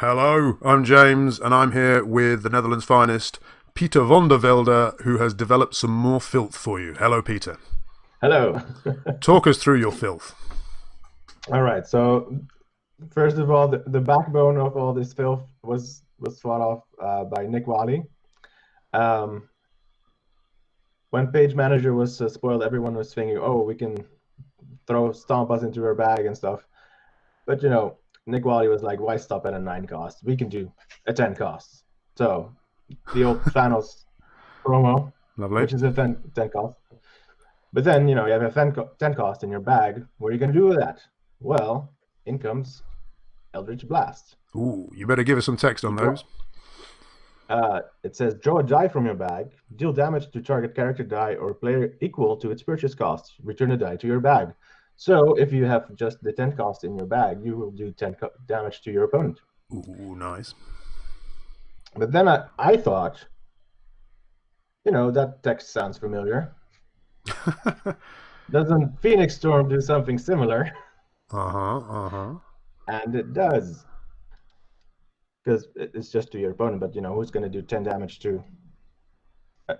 Hello, I'm James, and I'm here with the Netherlands' finest, Peter van der Velde, who has developed some more filth for you. Hello, Peter. Hello. Talk us through your filth. All right. So first of all, the backbone of all this filth was thought of by Nick Wally. Um, when Page Manager was spoiled, everyone was thinking, "Oh, we can throw stomp us into our bag and stuff." But Nick Wally was like, "Why stop at a 9 cost? We can do a 10 cost." So the old Thanos promo, Lovely. which is a 10 cost. But then you have a 10 cost in your bag. What are you going to do with that? Well, in comes Eldritch Blast. Ooh, you better give us some text on those. It says draw a die from your bag, deal damage to target character die or player equal to its purchase cost. Return a die to your bag. So if you have just the 10 cost in your bag, you will do 10 damage to your opponent. Ooh, nice. But then I thought, that text sounds familiar. Doesn't Phoenix Storm do something similar? Uh-huh. And it does. Because it's just to your opponent, but who's going to do 10 damage to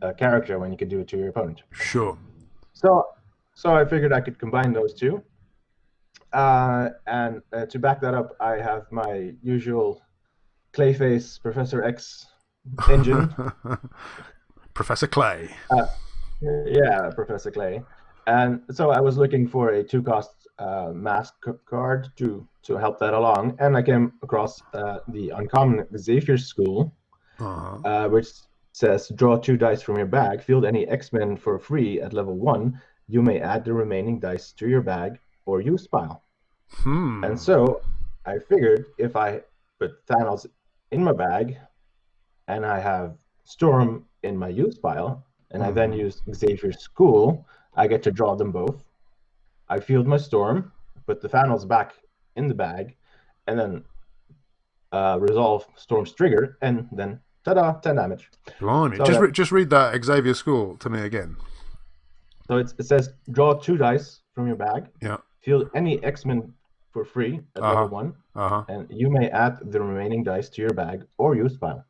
a character when you can do it to your opponent? Sure. So I figured I could combine those two. And to back that up, I have my usual Clayface Professor X engine. Professor Clay. Yeah, Professor Clay. And so I was looking for a 2-cost mask card to help that along, and I came across the uncommon Xavier School, which says draw 2 dice from your bag, field any X-Men for free at level 1. You may add the remaining dice to your bag or use pile. And so I figured if I put Thanos in my bag and I have Storm in my use pile, and I then use Xavier's School, I get to draw them both. I field my Storm, put the Thanos back in the bag, and then resolve Storm's trigger, and then ta-da, 10 damage. Blimey. So Just read that Xavier School to me again. So it says draw 2 dice from your bag. Yeah. Field any X-Men for free at level 1, and you may add the remaining dice to your bag or use pile.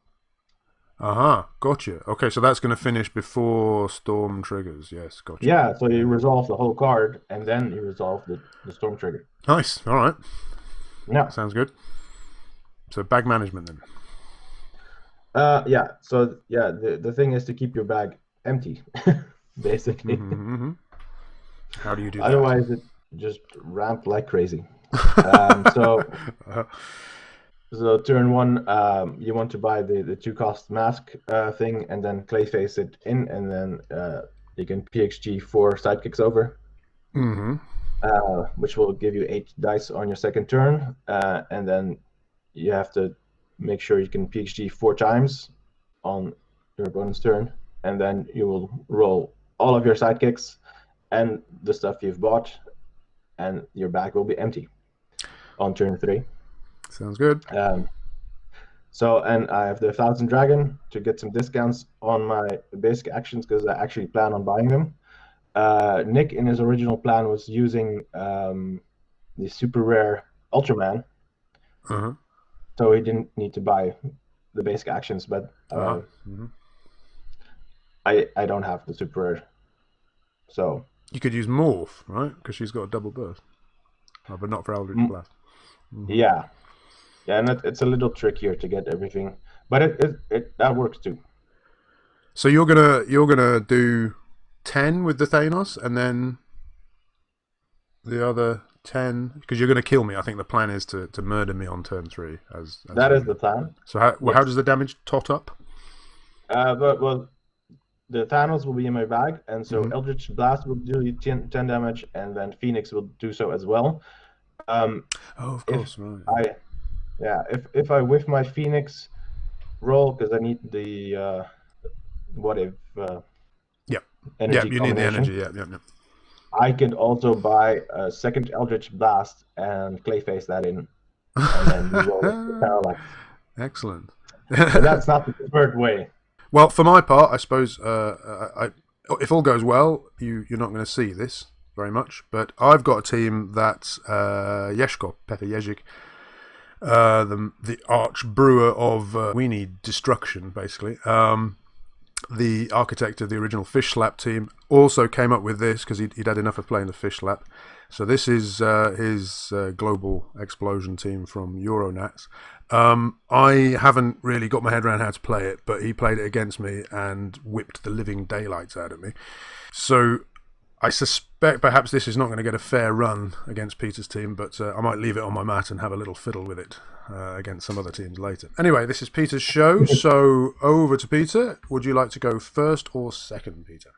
Gotcha. Okay, so that's going to finish before Storm triggers. Yes, gotcha. Yeah, so you resolve the whole card, and then you resolve the Storm trigger. Nice. All right. Yeah. Sounds good. So bag management then. Yeah. So yeah, the thing is to keep your bag empty, basically. How do you do that? Otherwise, it just ramp like crazy. So turn 1, you want to buy the 2-cost mask thing, and then Clayface it in, and then you can PXG 4 sidekicks over, which will give you 8 dice on your second turn, and then you have to make sure you can PXG 4 times on your opponent's turn, and then you will roll all of your sidekicks and the stuff you've bought, and your bag will be empty on turn 3. Sounds good. And I have the 1,000 Dragon to get some discounts on my basic actions because I actually plan on buying them. Nick, in his original plan, was using the super rare Ultraman, so he didn't need to buy the basic actions. But I don't have the super rare, so you could use Morph, right? Because she's got a double burst, but not for Eldritch Blast. Yeah, and it's a little trickier to get everything, but it that works too. So you're gonna do 10 with the Thanos, and then the other 10 because you're gonna kill me. I think the plan is to murder me on turn 3. As that is the plan. So how does the damage tot up? Well, the Thanos will be in my bag, and so Eldritch Blast will do 10 damage, and then Phoenix will do so as well. Of course, right. If I whiff my Phoenix roll, because I need the what if energy you need the energy. Yeah. I can also buy a second Eldritch Blast and Clayface that in, and then you roll it parallax. Excellent. But that's not the preferred way. Well, for my part, I suppose if all goes well, you're not going to see this very much, but I've got a team that's Yeshko, Peter Jezik, the arch brewer of weenie destruction, basically. The architect of the original Fish Slap team also came up with this because he'd had enough of playing the Fish Slap. So this is his Global Explosion team from Euronats. I haven't really got my head around how to play it, but he played it against me and whipped the living daylights out of me. So I suspect perhaps this is not going to get a fair run against Peter's team, but I might leave it on my mat and have a little fiddle with it against some other teams later. Anyway, this is Peter's show, so over to Peter. Would you like to go first or second, Peter?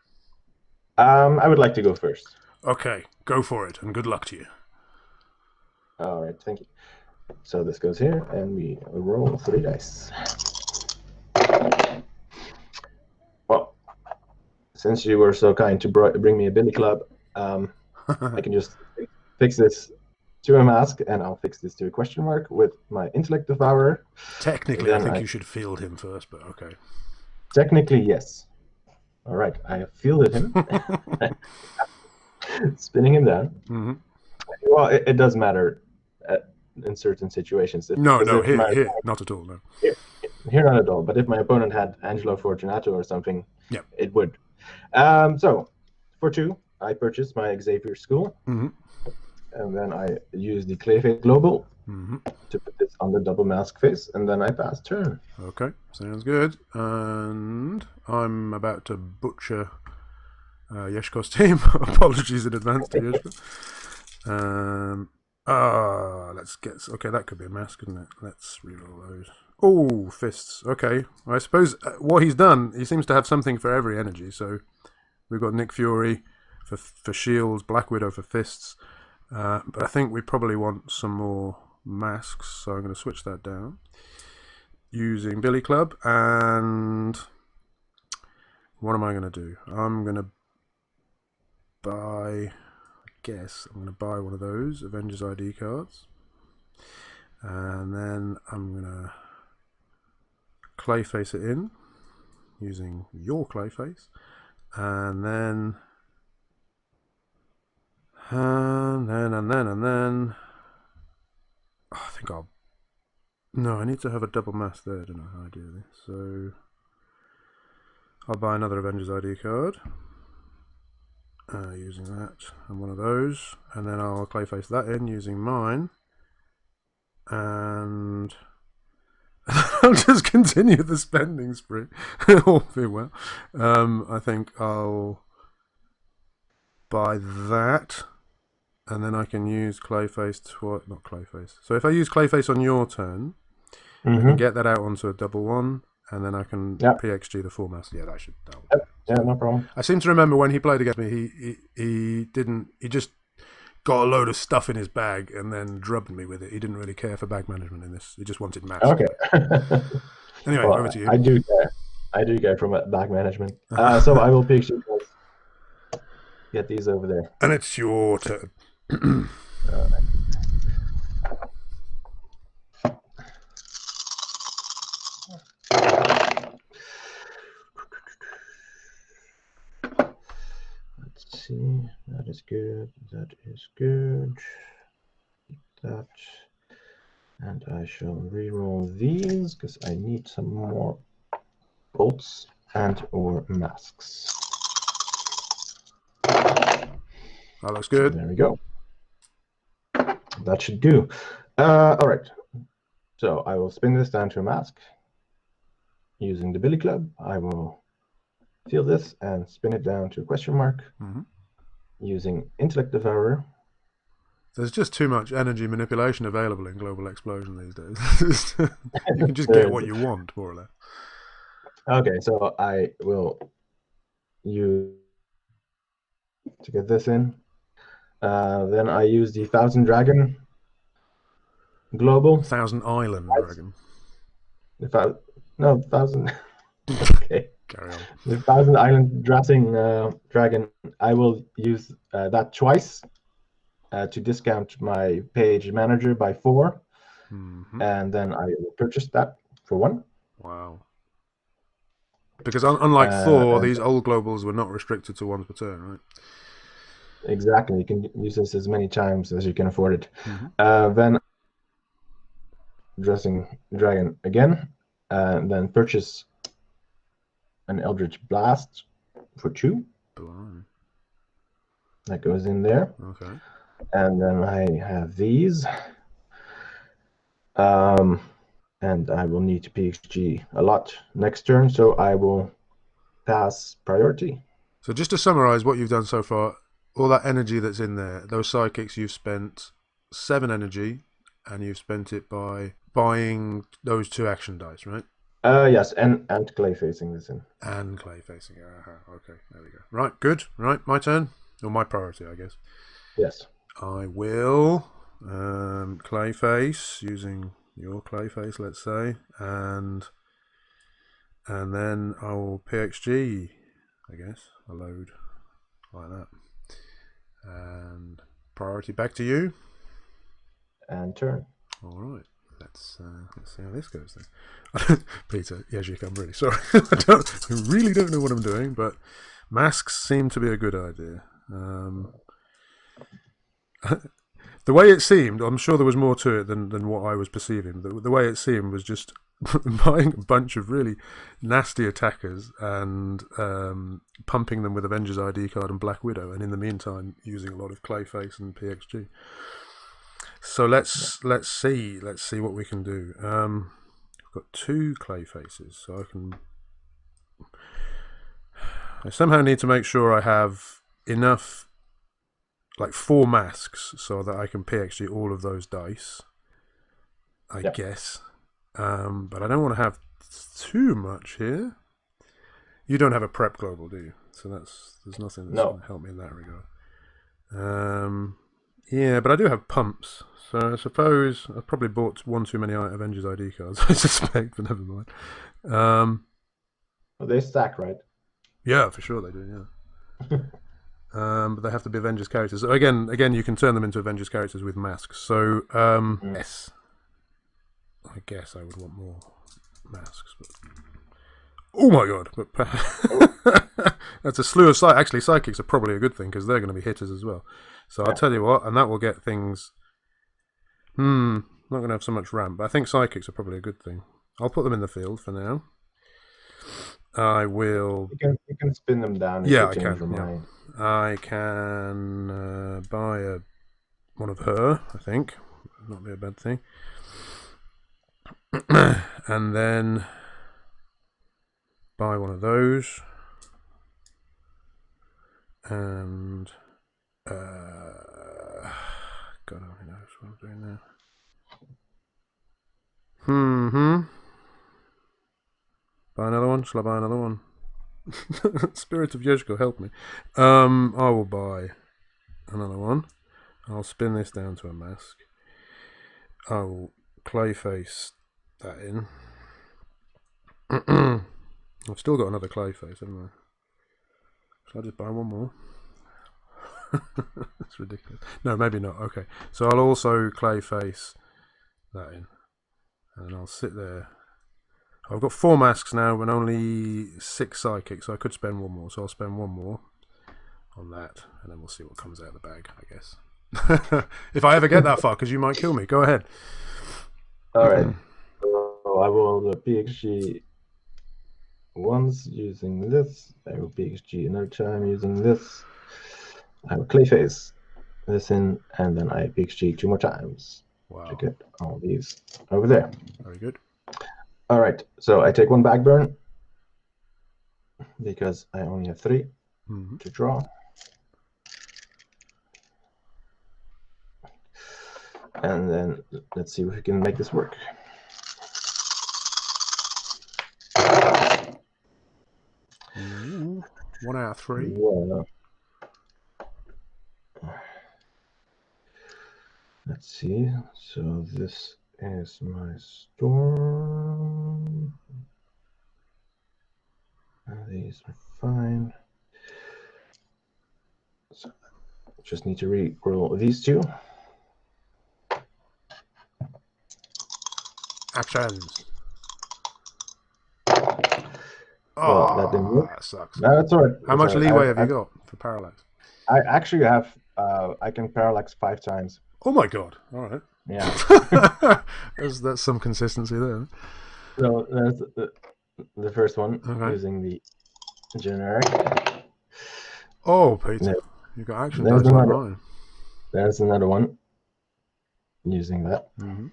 I would like to go first. Okay, go for it, and good luck to you. All right, thank you. So this goes here, and we roll 3 dice. Well, since you were so kind to bring me a billy club, I can just fix this to a mask, and I'll fix this to a question mark with my intellect devourer. Technically, I think you should field him first, but okay. Technically, yes. All right, I have fielded him. Spinning him down. Mm-hmm. Well, it does matter in certain situations. No, here, not at all, no. Here, not at all, but if my opponent had Angelo Fortunato or something, yeah, it would. So, for 2, I purchased my Xavier School, mm-hmm. and then I use the Clayface Global mm-hmm. to put this on the double mask face, and then I pass turn. Okay, sounds good. And I'm about to butcher Yeshko's team. Apologies in advance to Yeshko. Let's get... Okay, that could be a mask, couldn't it? Let's reroll those. Oh, fists. Okay. I suppose what he's done, he seems to have something for every energy. So we've got Nick Fury for shields, Black Widow for fists. But I think we probably want some more masks, so I'm going to switch that down. Using Billy Club, and what am I going to do? I'm going to buy... I'm going to buy one of those Avengers ID cards, and then I'm going to Clayface it in using your Clayface, and then I think I need to have a double mask there. I don't know how I do this, so I'll buy another Avengers ID card. Using that and one of those, and then I'll Clayface that in using mine, and I'll just continue the spending spree. All be well. I think I'll buy that, and then I can use Clayface not Clayface. So if I use Clayface on your turn, I can get that out onto a double one, and then I can PXG the full mask. Yeah, that should. Yeah, no problem. I seem to remember when he played against me, he just got a load of stuff in his bag and then drubbed me with it. He didn't really care for bag management in this. He just wanted masks. Okay. Anyway, well, over to you. I do care. I do care from bag management. So I will PXG get these over there. And it's your turn. See, that is good. That is good. That, and I shall reroll these because I need some more bolts and or masks. That looks good. There we go. That should do. All right. So I will spin this down to a mask using the Billy Club. I will field this and spin it down to a question mark. Using Intellect Devourer. There's just too much energy manipulation available in Global Explosion these days. You can just get what you want, more or less. Okay, so I will use to get this in. Then I use the 1,000 Dragon Global. 1,000 Island Dragon. 1,000. Okay. Carry on. The 1,000 Island Dragon, I will use that twice to discount my page manager by 4. And then I will purchase that for 1. Wow. Because unlike Thor, these old globals were not restricted to once per turn, right? Exactly. You can use this as many times as you can afford it. Then dressing dragon again, and then purchase an Eldritch Blast for 2. Blimey. That goes in there. Okay. And then I have these. And I will need to PXG a lot next turn, so I will pass priority. So just to summarize what you've done so far, all that energy that's in there, those psychics, you've spent 7 energy, and you've spent it by buying those 2 action dice, right? Yes, and clay facing this in. And clay facing. Okay, there we go. Right, good. Right, my turn. Or my priority, I guess. Yes. I will clay face using your clay face, let's say, and then I will PXG, I guess, a load like that. And priority back to you. And turn. All right. Let's see how this goes then. Peter, Yajik, I'm really sorry. I really don't know what I'm doing, but masks seem to be a good idea. The way it seemed, I'm sure there was more to it than what I was perceiving. The way it seemed was just buying a bunch of really nasty attackers and pumping them with Avengers ID card and Black Widow, and in the meantime using a lot of Clayface and PXG. So let's see what we can do. I've got 2 clay faces, so I somehow need to make sure I have enough, like 4 masks, so that I can PXG all of those dice, I guess. But I don't want to have too much here. You don't have a prep global, do you? So there's nothing that's going to help me in that regard. Yeah, but I do have pumps, so I suppose I've probably bought 1 too many Avengers ID cards, I suspect, but never mind. Well, they stack, right? Yeah, for sure they do, yeah. But they have to be Avengers characters. So again, you can turn them into Avengers characters with masks. So, yes. I guess I would want more masks. But... oh my god! But that's a slew of psychics. Actually, psychics are probably a good thing because they're going to be hitters as well. So I'll tell you what, and that will get things... not going to have so much ramp, but I think psychics are probably a good thing. I'll put them in the field for now. I will... You can spin them down. Yeah, I can. Yeah. I can buy one of her, I think. Not be a bad thing. And then buy one of those. And... God only knows what I'm doing now. Buy another one? Shall I buy another one? Spirit of Yeshko, help me. I will buy another one. I'll spin this down to a mask. I will clayface that in. I've still got another clayface, haven't I? Shall I just buy one more? That's ridiculous. No, maybe not. Okay. So I'll also clayface that in. And I'll sit there. I've got 4 masks now and only 6 psychics, so I could spend 1 more. So I'll spend 1 more on that, and then we'll see what comes out of the bag, I guess. If I ever get that far, because you might kill me. Go ahead. All right. So I will PXG once using this. I will PXG another time using this. I will clayface this in, and then I PXG 2 more times. Wow. To get all these over there. Very good. All right, so I take 1 back burn because I only have 3 to draw. And then let's see if we can make this work. Ooh, 1 out of 3. Yeah. Let's see. So this is my storm. These are fine. So just need to re-roll these 2. Actions. Well, that didn't work. That sucks. No, that's all right. How much leeway have you got for parallax? I actually have. I can parallax 5 times. Oh my god! All right. Yeah. That's some consistency there. So that's the first one Okay. using the generic. Oh, Peter, There- you got action There's dice like another. mine. There's another one using that. Mm-hmm.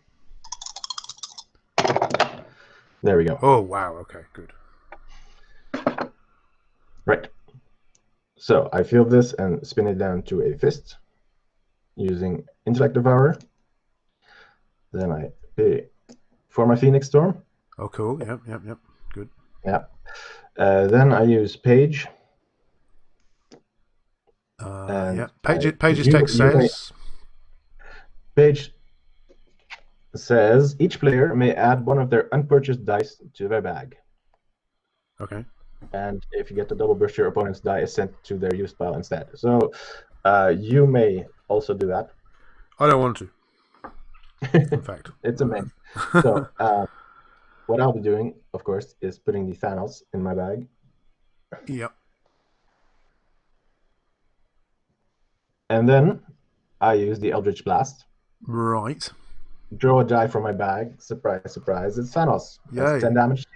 There we go. Oh wow. Okay, good. Right. So I field this and spin it down to a fist using Intellect Devourer. Then I pay for my Phoenix Storm. Oh, cool. Yep. Good. Yeah. Then I use Page. Yeah. I, Page's text says. Page says each player may add one of their unpurchased dice to their bag. Okay. And if you get the double burst, your opponent's die is sent to their used pile instead. So you may also do that. I don't want to. In fact, It's a may. So what I'll be doing, of course, is putting the Thanos in my bag. Yep. And then I use the Eldritch Blast. Right. Draw a die from my bag. Surprise, surprise. It's Thanos. Yay. That's 10 damage.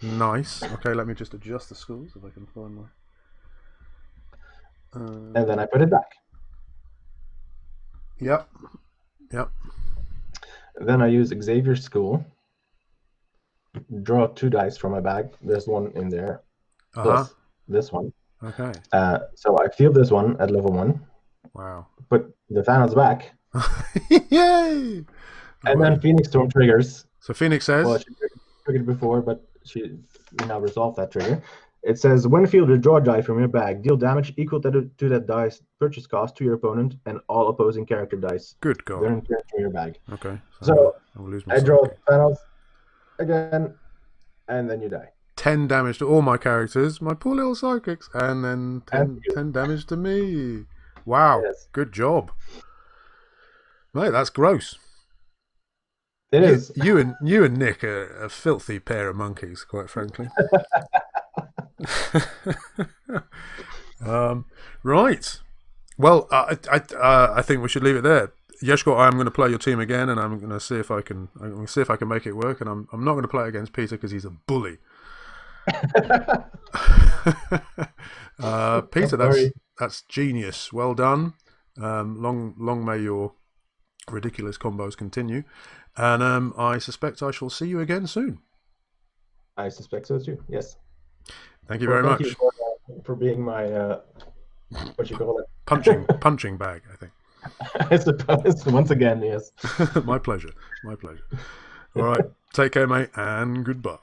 Nice. Okay, let me just adjust the scores if I can find my. And then I put it back. Yep. Then I use Xavier's School. Draw 2 dice from my bag. There's one in there. Plus this one. Okay. So I field this one at level 1. Wow. Put the Thanos back. Yay! And then Phoenix Storm triggers. So Phoenix says. Well, she triggered before, but she now resolved that trigger. It says, when fielded, draw a die from your bag. Deal damage equal to that dice purchase cost to your opponent and all opposing character dice. Good God. Then turn from your bag. Okay. So I draw Thanos again, and then you die. 10 damage to all my characters, my poor little psychics, and then 10 damage to me. Wow. Yes. Good job. Mate, that's gross. It is. You and Nick are a filthy pair of monkeys, quite frankly. Right. Well, I think we should leave it there. Yeshko, I'm going to play your team again, and I'm going to see if I can. I'm going to see if I can make it work. And I'm not going to play against Peter because he's a bully. Peter, that's genius. Well done. Long may your ridiculous combos continue. And I suspect I shall see you again soon. I suspect so too. Yes. Thank you very much. Thank you for being my what you call it? punching bag, I think. I suppose. Once again, yes. My pleasure. All right. Take care, mate, and goodbye.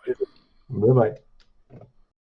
Bye-bye.